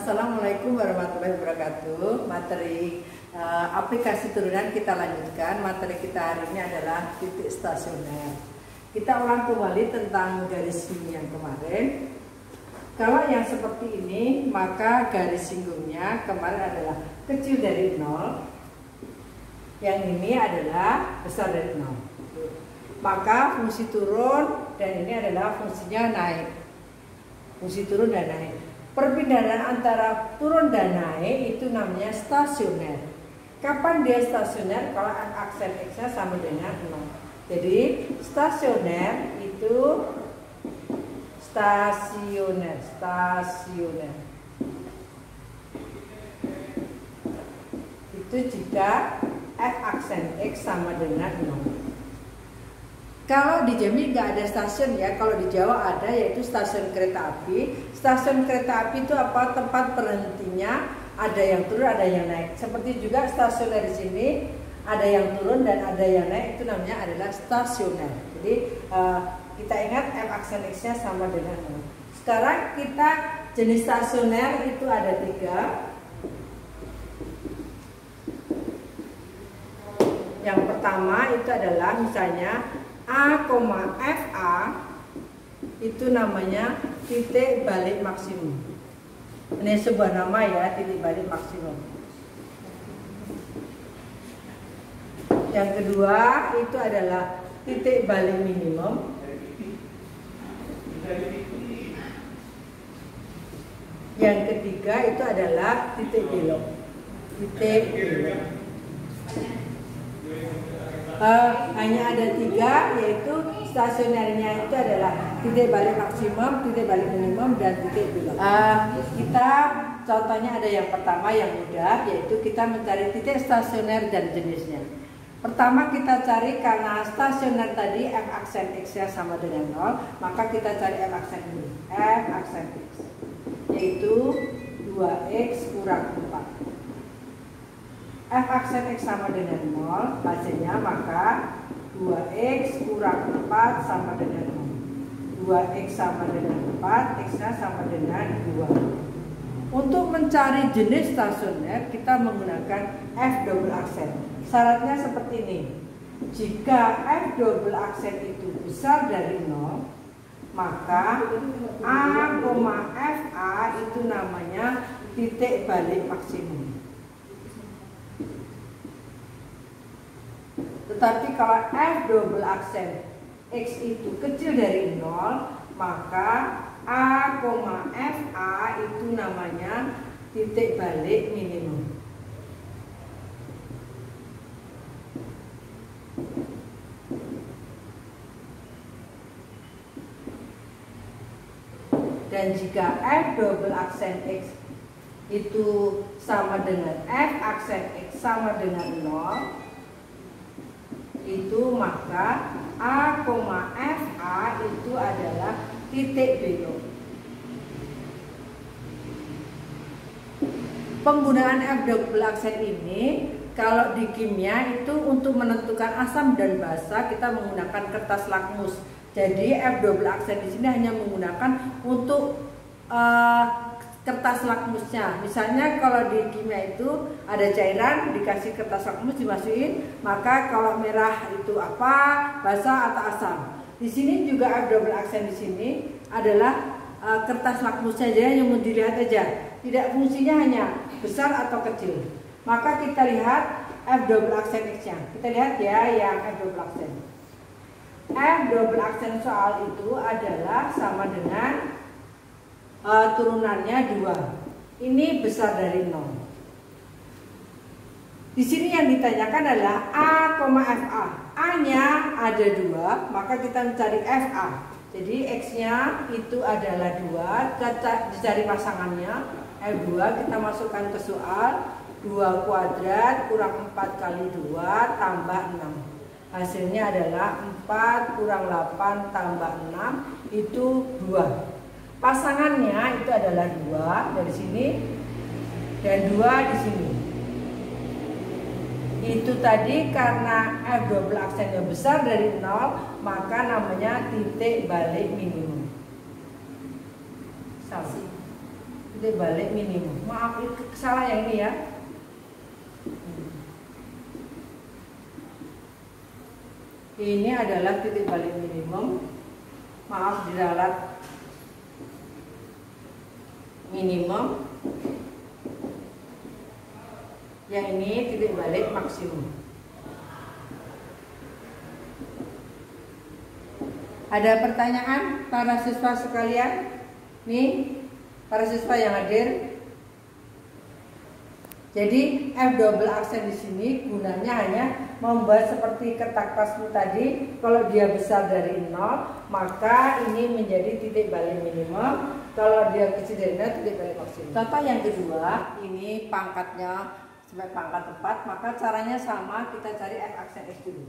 Assalamualaikum warahmatullahi wabarakatuh. Materi aplikasi turunan kita lanjutkan. Materi kita hari ini adalah titik stasioner. Kita ulang kembali tentang garis singgung yang kemarin. Kalau yang seperti ini, maka garis singgungnya kemarin adalah kecil dari 0. Yang ini adalah besar dari 0. Maka fungsi turun dan ini adalah fungsinya naik. Fungsi turun dan naik. Perpindahan antara turun dan naik itu namanya stasioner. Kapan dia stasioner? Kalau aksen X-nya sama dengan 0. Jadi stasioner itu stasioner. Itu jika F aksen X sama dengan 0. Kalau di Jambi nggak ada stasiun ya, kalau di Jawa ada, yaitu stasiun kereta api. Stasiun kereta api itu apa? Tempat berhentinya, ada yang turun, ada yang naik. Seperti juga stasioner di sini, ada yang turun dan ada yang naik, itu namanya adalah stasioner. Jadi kita ingat F aksen X-nya sama dengan 0. Sekarang kita jenis stasioner itu ada 3. Yang pertama itu adalah misalnya A, FA itu namanya titik balik maksimum. Ini sebuah nama ya, titik balik maksimum. Yang kedua itu adalah titik balik minimum. Yang ketiga itu adalah titik belok. Titik belok. Hanya ada 3, yaitu stasionernya itu adalah titik balik maksimum, titik balik minimum, dan titik belok. Kita contohnya ada yang pertama yang mudah, yaitu kita mencari titik stasioner dan jenisnya. Pertama kita cari, karena stasioner tadi F aksen X-nya sama dengan 0, maka kita cari F aksen dulu. F aksen X yaitu 2X kurang 4. F aksen X sama dengan 0, hasilnya maka 2X kurang 4 sama dengan 0. 2X sama dengan 4, X-nya sama dengan 2. Untuk mencari jenis stasioner, kita menggunakan F double aksen. Syaratnya seperti ini. Jika F double aksen itu besar dari 0, maka A, FA itu namanya titik balik maksimum. Tetapi kalau F double aksen X itu kecil dari 0, maka A, FA itu namanya titik balik minimum. Dan jika F double aksen X itu sama dengan F aksen X sama dengan 0, itu maka A, FA itu adalah titik belok. Penggunaan F double aksen ini kalau di kimia itu untuk menentukan asam dan basa kita menggunakan kertas lakmus. Jadi F double aksen di sini hanya menggunakan untuk kertas lakmusnya. Misalnya kalau di kimia itu ada cairan, dikasih kertas lakmus dimasukin, maka kalau merah itu apa? Basa atau asam. Di sini juga F double aksen di sini adalah kertas lakmusnya aja yang mau dilihat aja. Tidak fungsinya hanya besar atau kecil. Maka kita lihat F double aksen X-nya. Kita lihat ya yang F double aksen. F double aksen soal itu adalah sama dengan turunannya 2. Ini besar dari 0. Di sini yang ditanyakan adalah A, FA. A-nya ada 2, maka kita mencari FA. Jadi X-nya itu adalah 2, kita dicari pasangannya F2, kita masukkan ke soal 2 kuadrat kurang 4 kali 2 tambah 6. Hasilnya adalah 4 kurang 8 tambah 6 itu 2. Pasangannya itu adalah 2 dari sini dan 2 di sini. Itu tadi karena F double aksennya besar dari 0, maka namanya titik balik minimum. Salah. titik balik minimum. Maaf, salah yang ini ya. Ini adalah titik balik minimum. Maaf, diralat minimum. Yang ini titik balik maksimum. Ada pertanyaan para siswa sekalian? Nih, para siswa yang hadir. Jadi F double aksen di sini gunanya hanya membuat seperti kertas pasmu tadi. Kalau dia besar dari 0, maka ini menjadi titik balik minimum. Kalau dia kecil dari 0, titik balik maksimum. Contoh yang kedua, ini pangkatnya sampai pangkat 4, maka caranya sama, kita cari F aksen X dulu.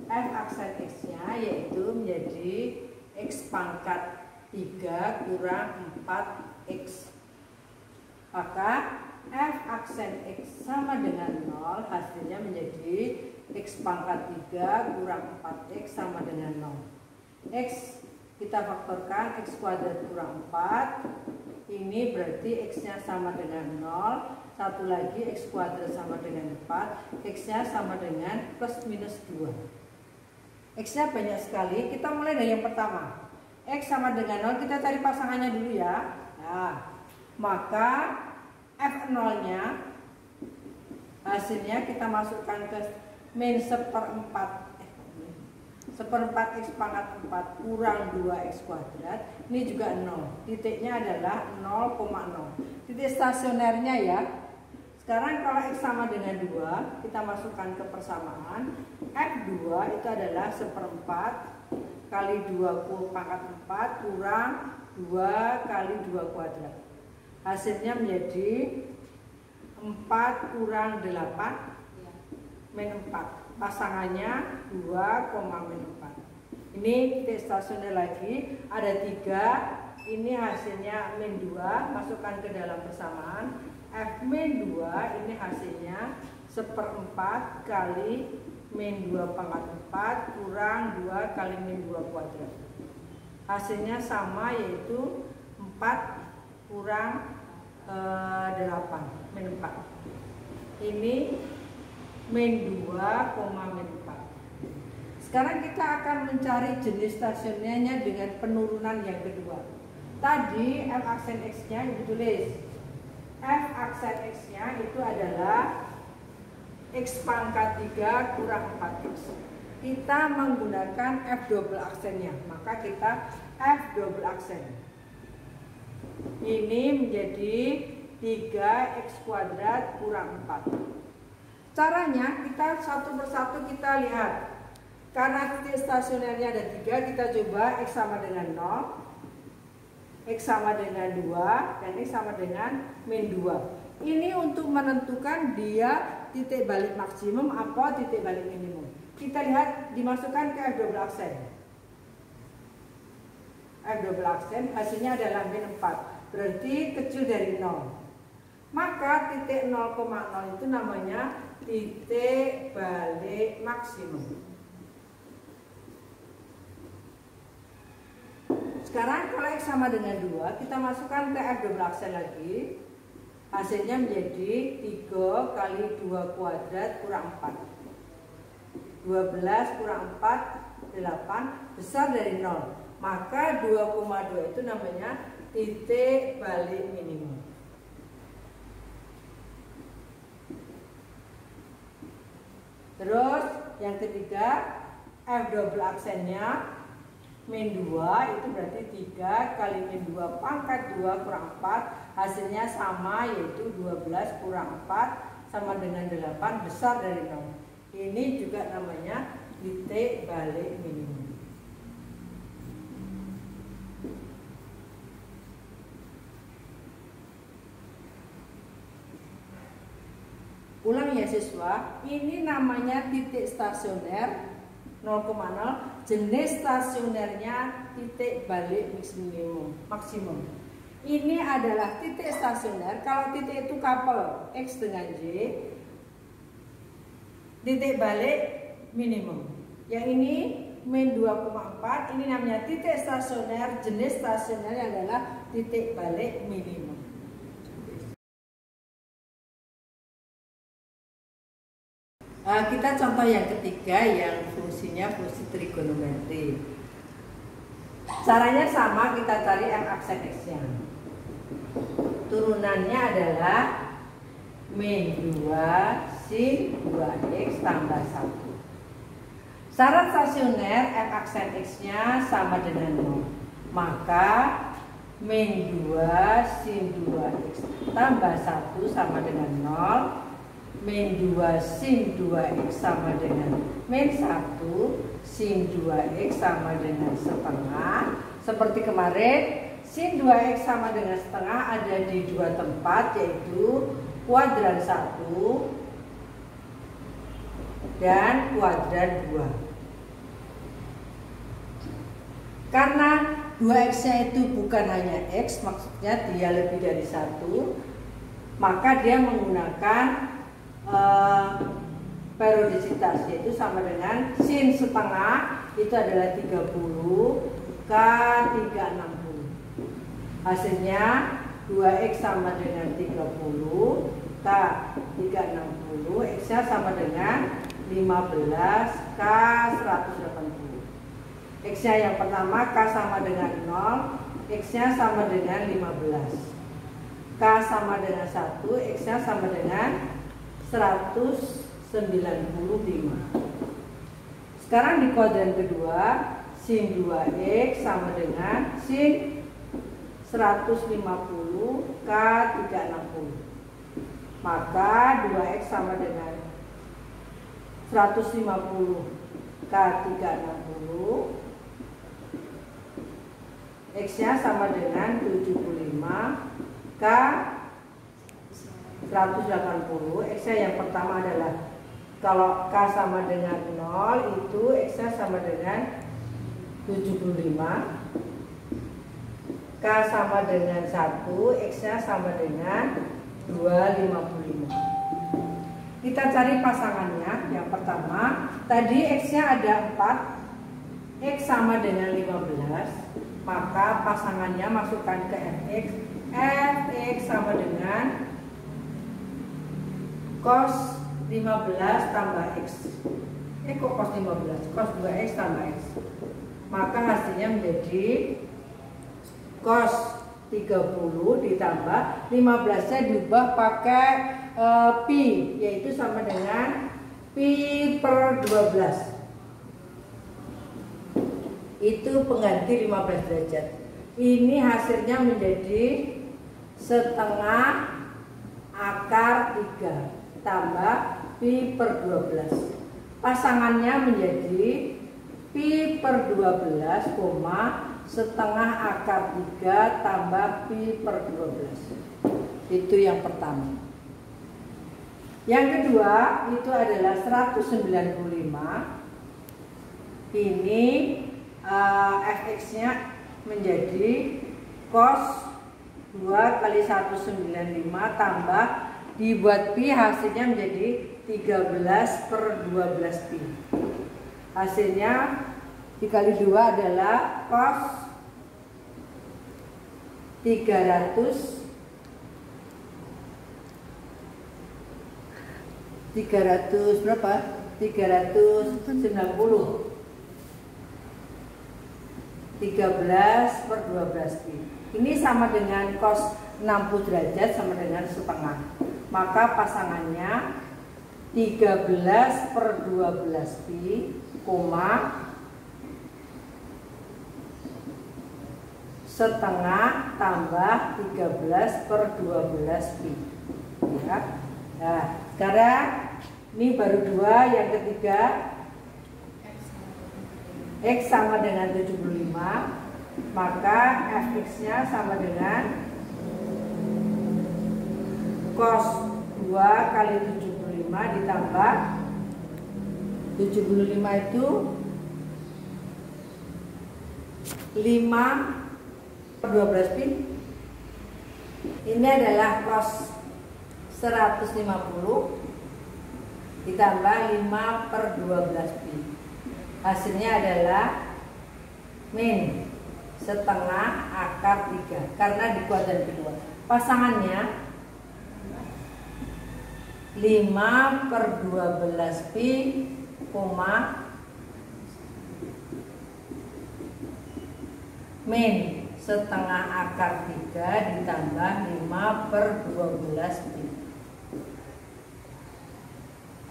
F aksen X-nya yaitu menjadi X pangkat 3 kurang 4X. Maka F aksen X sama dengan 0, hasilnya menjadi X pangkat 3 kurang 4X sama dengan 0. X kita faktorkan, X kuadrat kurang 4. Ini berarti X-nya sama dengan 0. Satu lagi, X kuadrat sama dengan 4. X-nya sama dengan plus minus 2. X-nya banyak sekali. Kita mulai dari yang pertama. X sama dengan 0, kita cari pasangannya dulu ya. Nah, maka F0-nya hasilnya kita masukkan ke min seperempat X pangkat 4 kurang 2X kuadrat. Ini juga 0. Titiknya adalah 0,0. Titik stasionernya ya. Sekarang kalau X sama dengan 2, kita masukkan ke persamaan. F2 itu adalah seperempat kali 2 pangkat 4 kurang 2 kali 2 kuadrat. Hasilnya menjadi 4 kurang 8 min 4. Pasangannya 2, min 4. Ini titik stasioner lagi, ada 3. Ini hasilnya min 2, masukkan ke dalam persamaan. F min 2 ini hasilnya seperempat kali min 2 pangkat 4 kurang 2 kali min 2 kuadrat. Hasilnya sama, yaitu 4 kurang 8 min 4. Ini min 2, min 4. Sekarang kita akan mencari jenis stasionernya dengan penurunan yang kedua. Tadi F aksen X-nya ibu tulis. F aksen X-nya itu adalah X pangkat 3 kurang 4X. Kita menggunakan F double aksennya, maka kita F double aksen. Ini menjadi 3X kuadrat kurang 4. Caranya kita satu persatu kita lihat. Karena titik stasionernya ada 3, kita coba X sama dengan 0, X sama dengan 2, dan X sama dengan min 2. Ini untuk menentukan dia titik balik maksimum apa titik balik minimum. Kita lihat, dimasukkan ke F double aksen. F double aksen hasilnya adalah min 4, berarti kecil dari 0. Maka titik 0,0 itu namanya titik balik maksimum. Sekarang kalau X sama dengan 2, kita masukkan ke F double aksen lagi. Hasilnya menjadi 3 kali 2 kuadrat kurang 4. 12 kurang 4, 8, besar dari 0. Maka 2,2 itu namanya titik balik minimum. Terus yang ketiga, F double aksennya min 2 itu berarti 3 kali min 2 pangkat 2 kurang 4, hasilnya sama, yaitu 12 kurang 4 sama dengan 8, besar dari 0. Ini juga namanya titik balik minimum. Ulang ya siswa, ini namanya titik stasioner 0,0, jenis stasionernya titik balik maksimum. Ini adalah titik stasioner. Kalau titik itu couple X dengan Y, titik balik minimum. Yang ini min 2,4, ini namanya titik stasioner, jenis stasioner adalah titik balik minimum. Kita contoh yang ketiga yang fungsinya fungsi trigonometri. Caranya sama, kita cari m aksen x-nya. Turunannya adalah min 2 sin 2x tambah 1. Syarat stasioner m aksen x-nya sama dengan 0. Maka min 2 sin 2x tambah 1 sama dengan 0. Min 2 sin 2x sama dengan min 1, sin 2x sama dengan setengah. Seperti kemarin, sin 2x sama dengan setengah ada di dua tempat, yaitu kuadran 1 dan kuadran 2. Karena 2x-nya itu bukan hanya x, maksudnya dia lebih dari 1, maka dia menggunakan periodisitas, yaitu sama dengan sin setengah itu adalah 30 K 360. Hasilnya 2x sama dengan 30 K 360, x nya sama dengan 15 K 180. X nya yang pertama K sama dengan 0, x nya sama dengan 15, K sama dengan 1, x nya sama dengan 195. Sekarang di kuadran kedua, sin 2x sama dengan sin 150 K 360. Maka 2x sama dengan 150 K 360, x nya sama dengan 75 K 180. X nya yang pertama adalah, kalau K sama dengan 0 itu x nya sama dengan 75, K sama dengan 1, x nya sama dengan 255. Kita cari pasangannya. Yang pertama, tadi x nya ada 4, x sama dengan 15, maka pasangannya masukkan ke fx. Fx sama dengan cos 15 tambah x. Kok cos 15? Cos 2x tambah x. Maka hasilnya menjadi cos 30 ditambah 15 nya diubah pakai pi, yaitu sama dengan pi per 12. Itu pengganti 15 derajat. Ini hasilnya menjadi setengah akar 3 tambah pi per 12. Pasangannya menjadi pi per 12, setengah akar 3 tambah pi per 12. Itu yang pertama. Yang kedua itu adalah 195. Ini fx-nya menjadi cos 2 kali 195 tambah dibuat pi, hasilnya menjadi 13 per 12 pi. Hasilnya dikali 2 adalah cos 300 berapa? 390. 13 per 12 pi. Ini sama dengan cos 60 derajat sama dengan setengah. Maka pasangannya 13 per 12 pi, setengah tambah 13 per 12 pi. Ya. Nah, sekarang ini baru 2, yang ketiga x sama dengan 75, maka fx-nya sama dengan cos 2 kali 75 ditambah 75 itu 5 per 12 pi. Ini adalah cos 150 ditambah 5 per 12 pi. Hasilnya adalah min setengah akar 3 karena di kuadran kedua. Pasangannya 5 per 12 pi, min setengah akar 3 ditambah 5 per 12 pi.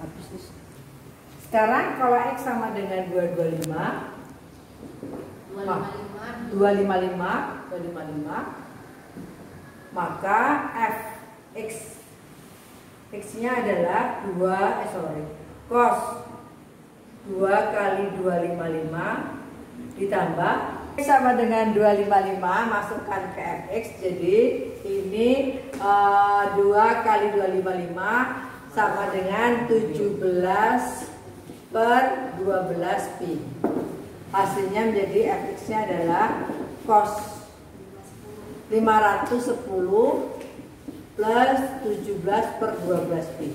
Habis. Sekarang kalau X sama dengan 255, maka X-nya adalah cos 2 kali 255 ditambah X sama dengan 255, masukkan ke Fx, jadi ini 2 kali 255 sama dengan 17 per 12 pi. Hasilnya menjadi Fx-nya adalah cos 510 plus 17 per 12 pi.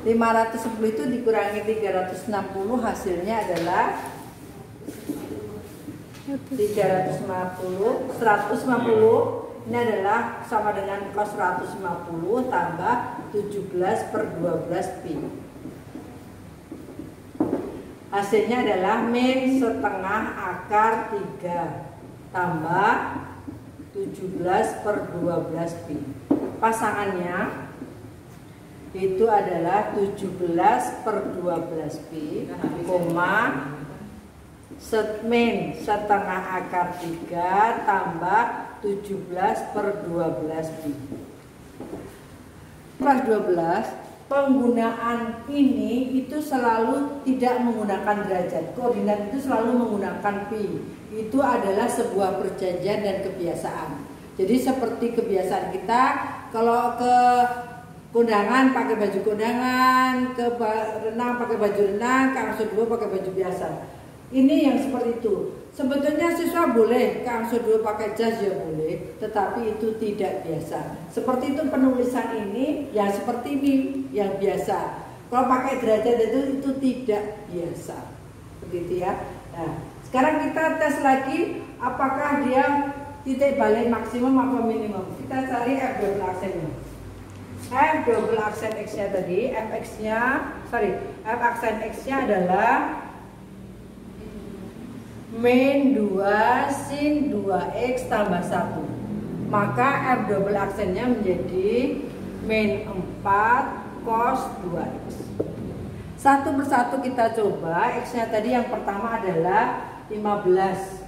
510 itu dikurangi 360, hasilnya adalah 150. Ini adalah sama dengan cos 150 tambah 17 per 12 pi. Hasilnya adalah min setengah akar 3 tambah 17 per 12 pi. Pasangannya itu adalah 17 per 12 pi, min setengah akar 3 tambah 17 per 12 pi. Kelas 12, penggunaan ini itu selalu tidak menggunakan derajat. Koordinat itu selalu menggunakan pi. Itu adalah sebuah perjanjian dan kebiasaan. Jadi seperti kebiasaan kita, kalau ke kondangan pakai baju kondangan, ke renang pakai baju renang, ke angsur 2 pakai baju biasa. Ini yang seperti itu. Sebetulnya siswa boleh ke angsur 2 pakai jas, ya boleh, tetapi itu tidak biasa. Seperti itu penulisan ini, ya seperti ini yang biasa. Kalau pakai derajat itu tidak biasa. Begitu ya. Nah, sekarang kita tes lagi apakah dia titik balik maksimum apa minimum. Kita cari F double aksennya. F double aksen X-nya tadi, F aksen X-nya adalah min 2 sin 2X tambah 1. Maka F double aksennya menjadi min 4 cos 2X. Satu persatu kita coba. X-nya tadi yang pertama adalah 15.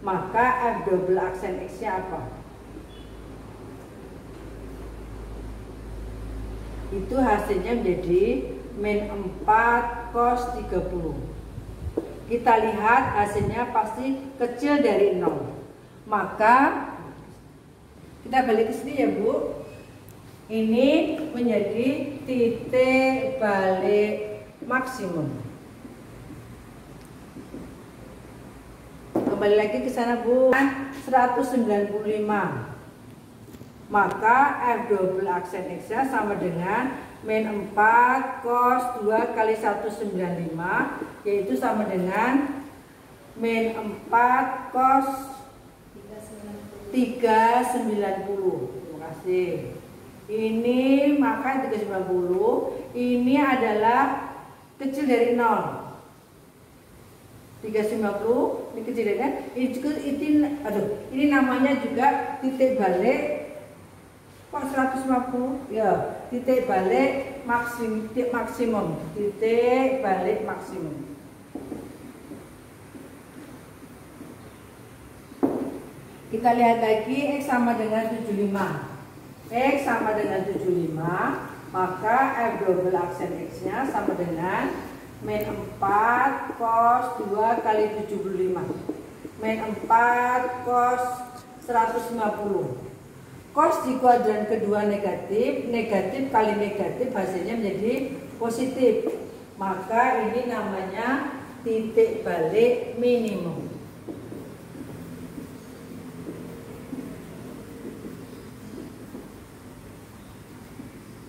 Maka F double aksen X-nya apa? Itu hasilnya menjadi min 4 cos 30. Kita lihat hasilnya pasti kecil dari 0. Maka kita balik ke sini ya Bu. Ini menjadi titik balik maksimum. Kembali lagi ke sana Bu. 195. Maka F double aksen X-nya sama dengan min 4 cos 2 kali 195, yaitu sama dengan min 4 cos 390. Terima kasih. Ini maka 390 ini adalah kecil dari 0. 390 ini kecil dari 0. Ini namanya juga titik balik. Kok 150? Ya, titik balik maksimum. Titik balik maksimum. Kita lihat lagi X sama dengan 75. X sama dengan 75, maka F double aksen X-nya sama dengan min 4 cos 2 kali 75. Min 4 cos 150. Cos di kuadran kedua negatif, negatif kali negatif hasilnya menjadi positif. Maka ini namanya titik balik minimum.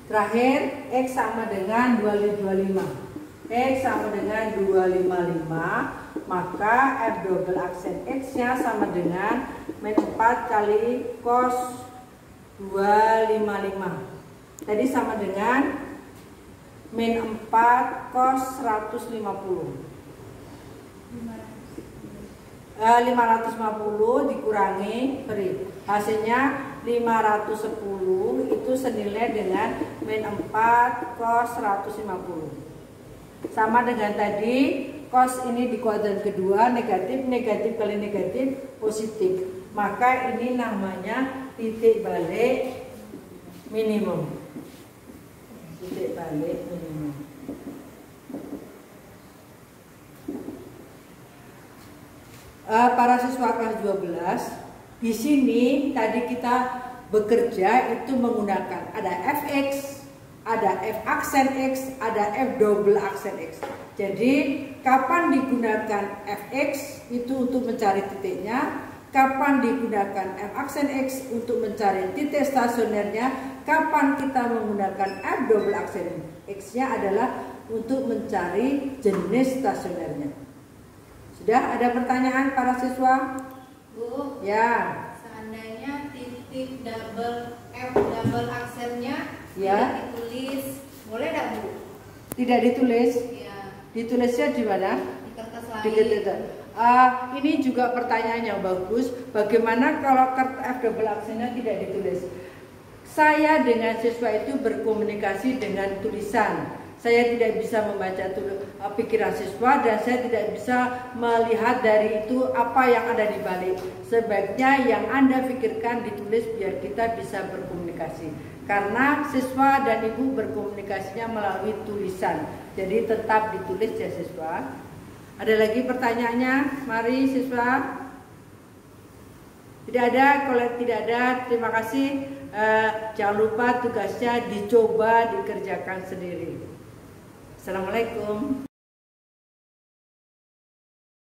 Terakhir, X sama dengan 255. X sama dengan 255, maka F double aksen X-nya sama dengan min 4 kali cos 255. Tadi sama dengan min 4 cos 150. 550 dikurangi beri. Hasilnya 510 itu senilai dengan min 4 cos 150. Sama dengan tadi, cos ini di kuadran kedua negatif, negatif kali negatif positif. Maka ini namanya titik balik minimum. Titik balik minimum. Para siswa kelas 12, di sini tadi kita bekerja itu menggunakan ada fx, ada f aksen x, ada f double aksen x. Jadi kapan digunakan fx itu untuk mencari titiknya, kapan digunakan f aksen x untuk mencari titik stasionernya, kapan kita menggunakan f double aksen x-nya adalah untuk mencari jenis stasionernya. Sudah ada pertanyaan para siswa? Bu, ya. Seandainya titik f double aksennya ya. tidak ditulis, boleh tidak Bu? Tidak ditulis? Ya. Ditulisnya di mana? Di kertas lain. Di kertas. Ini juga pertanyaan yang bagus. Bagaimana kalau f double aksennya tidak ditulis? Saya dengan siswa itu berkomunikasi dengan tulisan. Saya tidak bisa membaca pikiran siswa dan saya tidak bisa melihat dari itu apa yang ada di balik. Sebaiknya yang Anda pikirkan ditulis biar kita bisa berkomunikasi. Karena siswa dan ibu berkomunikasinya melalui tulisan. Jadi tetap ditulis ya siswa. Ada lagi pertanyaannya? Mari siswa. Tidak ada, kalau tidak ada terima kasih. Jangan lupa tugasnya dicoba dikerjakan sendiri. Assalamualaikum.